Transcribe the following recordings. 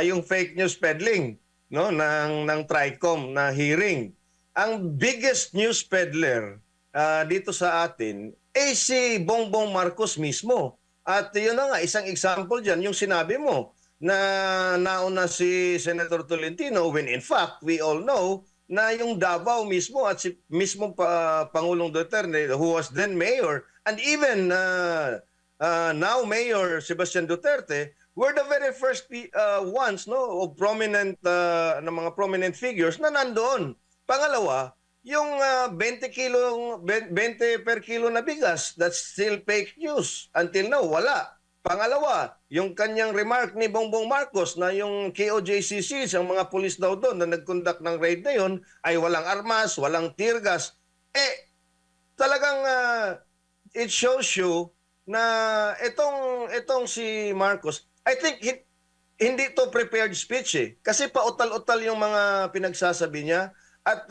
yung fake news peddling, no, ng TRICOM na hearing. Ang biggest news peddler dito sa atin eh si Bongbong Marcos mismo. At yun na nga, isang example dyan, yung sinabi mo na nauna si Senator Tolentino when in fact we all know na yung Davao mismo at si mismo Pangulong Duterte who was then mayor and even now Mayor Sebastian Duterte were the very first ones no of prominent na mga prominent figures na nandoon. Pangalawa, yung 20 kilo 20 per kilo na bigas, that's still fake news. Until now, wala. Pangalawa, yung kanyang remark ni Bongbong Marcos na yung KOJCC, ang mga pulis daw doon na nag-conduct ng raid na yun, ay walang armas, walang tear gas. Talagang it shows you na itong si Marcos, I think hindi to prepared speech eh. Kasi pautal-utal yung mga pinagsasabi niya. At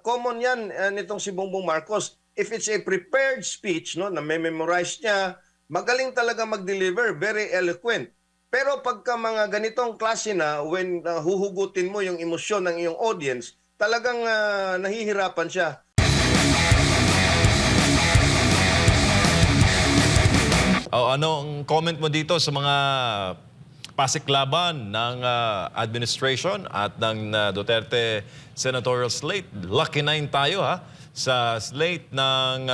common yan nitong si Bongbong Marcos. If it's a prepared speech, no, na memorize niya, magaling talaga mag-deliver, very eloquent. Pero pagka mga ganitong klase na, when huhugutin mo yung emosyon ng iyong audience, talagang nahihirapan siya. Anong comment mo dito sa mga pasiklaban ng administration at ng Duterte senatorial slate? Lucky 9 tayo sa slate ng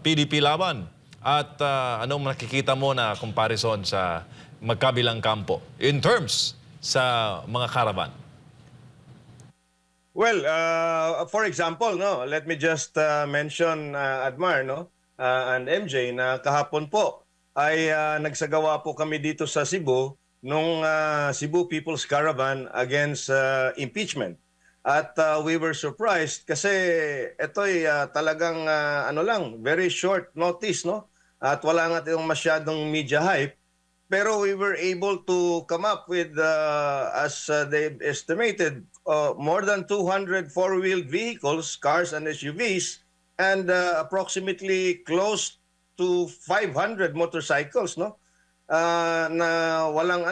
PDP laban. At anong nakikita mo na comparison sa magkabilang kampo in terms sa mga caravan? Well, for example, no, let me just mention Admar, no, and MJ na kahapon po ay nagsagawa po kami dito sa Cebu nung Cebu People's Caravan against impeachment. At we were surprised kasi ito'y talagang very short notice, no? At wala nga tayong masyadong media hype. Pero we were able to come up with, as they estimated, more than 200 four-wheeled vehicles, cars and SUVs, and approximately close to 500 motorcycles, no? Na walang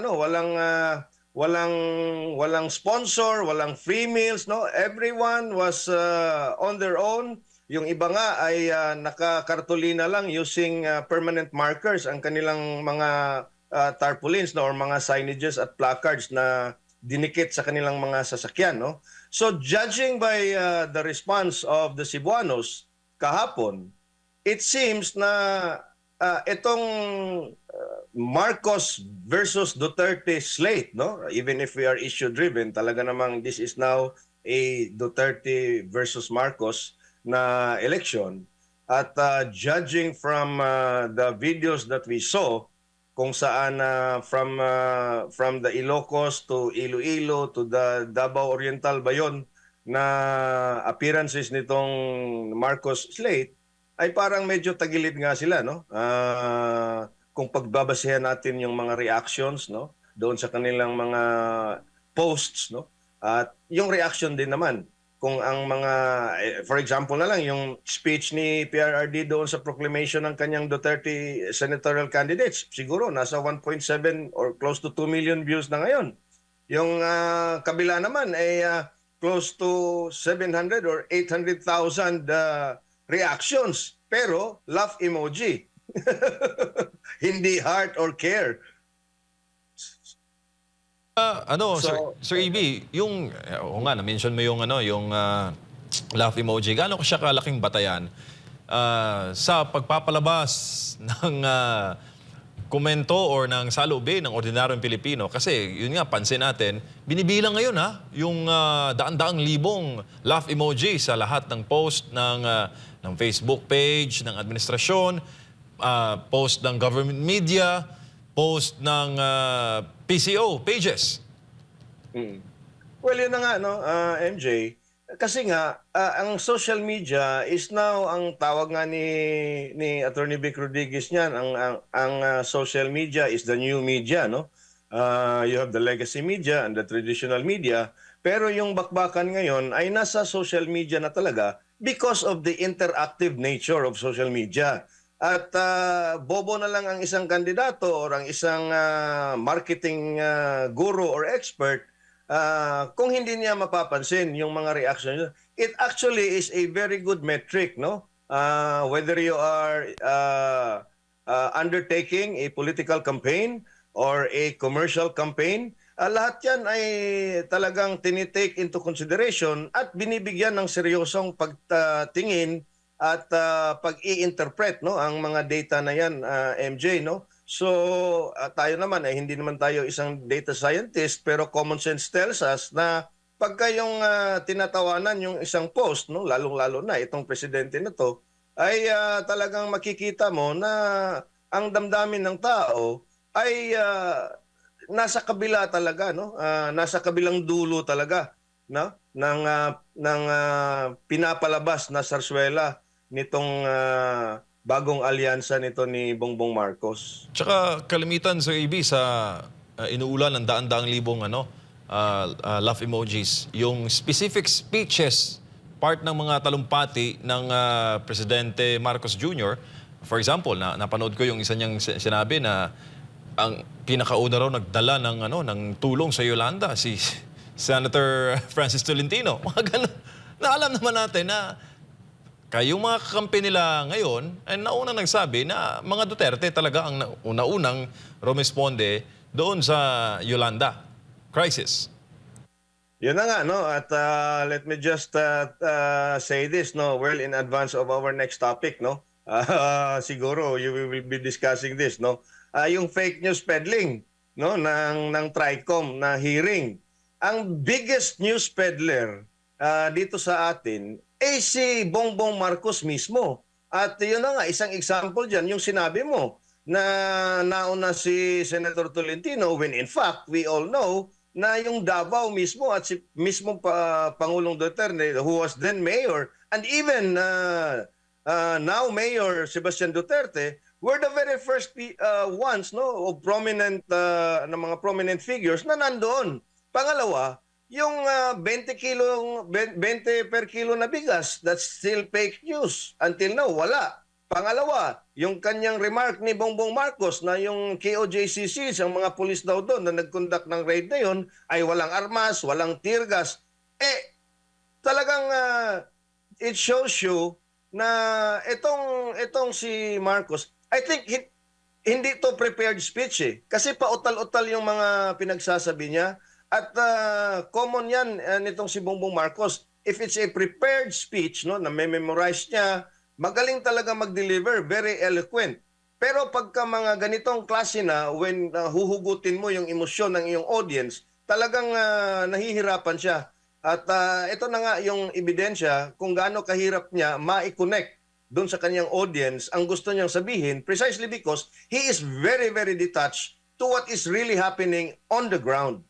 sponsor, walang free meals, no? Everyone was on their own. Yung iba nga ay nakakartolina lang using permanent markers ang kanilang mga tarpaulins, no, or mga signages at placards na dinikit sa kanilang mga sasakyan, no? So judging by the response of the Cebuanos kahapon, it seems na itong Marcos versus Duterte slate, no? Even if we are issue-driven, talaga namang this is now a Duterte versus Marcos na election. At judging from the videos that we saw, kung saan from the Ilocos to Iloilo to the Davao Oriental ba yun, na appearances nitong Marcos slate, ay parang medyo tagilid nga sila, no? Kung pagbabasehan natin yung mga reactions, no, doon sa kanilang mga posts, no, at yung reaction din naman kung ang mga for example na lang yung speech ni PRRD doon sa proclamation ng kanyang Duterte senatorial candidates, siguro nasa 1.7 or close to 2 million views na ngayon. Yung kabila naman ay close to 700 or 800,000 reactions, pero laugh emoji. Hindi heart or care. Sir EB, yung na-mention mo yung yung laugh emoji. Gaano ko siya kalaking batayan sa pagpapalabas ng komento or ng saloobin ng ordinaryong Pilipino? Kasi yun nga, pansin natin, binibilang ngayon yung daan-daang libong laugh emoji sa lahat ng post ng Facebook page ng administrasyon, post ng government media, post ng PCO pages. Well, yun na nga, no, MJ. Kasi nga, ang social media is now, ang tawag nga ni Attorney Vic Rodriguez niyan, ang social media is the new media, no? You have the legacy media and the traditional media. Pero yung bakbakan ngayon ay nasa social media na talaga because of the interactive nature of social media. at bobo na lang ang isang kandidato or ang isang marketing guru or expert kung hindi niya mapapansin yung mga reaction niya. It actually is a very good metric, no? Whether you are undertaking a political campaign or a commercial campaign, lahat yan ay talagang tinitake into consideration at binibigyan ng seryosong pagtingin at pag-i-interpret, no, ang mga data na yan, MJ, no? So tayo naman ay hindi naman tayo isang data scientist, pero common sense tells us na pagka yung tinatawanan yung isang post, no, lalong-lalo na itong presidente na to, ay talagang makikita mo na ang damdamin ng tao ay nasa kabila talaga, no? Nasa kabilang dulo talaga, no? Ng pinapalabas na sarswela nitong bagong alyansa nito ni Bongbong Marcos. Tsaka kalimitan, Sir AB, sa inuulan ng daan-daang libong laugh emojis, yung specific speeches, part ng mga talumpati ng Presidente Marcos Jr. For example, napanood ko yung isa niyang sinabi na ang pinakauna raw nagdala ng tulong sa Yolanda, si Senator Francis Tolentino. Mga ganun. Na alam naman natin na kayong mga kakampi nila ngayon ay naunang nagsabi na mga Duterte talaga ang una-unang rumisponde doon sa Yolanda crisis. Yun na nga, no? At let me just say this, no, well in advance of our next topic, no? Siguro you will be discussing this, no? Yung fake news peddling, no, ng Tricom na hearing. Ang biggest news peddler dito sa atin ay si Bongbong Marcos mismo. At yun na nga, isang example dyan, yung sinabi mo na nauna si Senator Tolentino when in fact, we all know na yung Davao mismo at si mismo Pangulong Duterte, who was then mayor, and even now Mayor Sebastian Duterte, were the very first ones, no, of prominent na mga prominent figures na nandoon. Pangalawa, yung 20 per kilo na bigas, that's still fake news. Until now, wala. Pangalawa, yung kanyang remark ni Bongbong Marcos na yung KOJCC, ang mga pulis daw doon na nag-conduct ng raid na yun, ay walang armas, walang tear gas. Talagang it shows you na itong si Marcos, I think hindi to prepared speech Kasi pautal-utal yung mga pinagsasabi niya. At common yan nitong si Bongbong Marcos. If it's a prepared speech, no, na memorize niya, magaling talaga mag-deliver, very eloquent. Pero pagka mga ganitong klase na, when huhugutin mo yung emosyon ng iyong audience, talagang nahihirapan siya. At ito na nga yung ebidensya kung gaano kahirap niya ma-connect doon sa kanyang audience ang gusto niyang sabihin, precisely because he is very, very detached to what is really happening on the ground.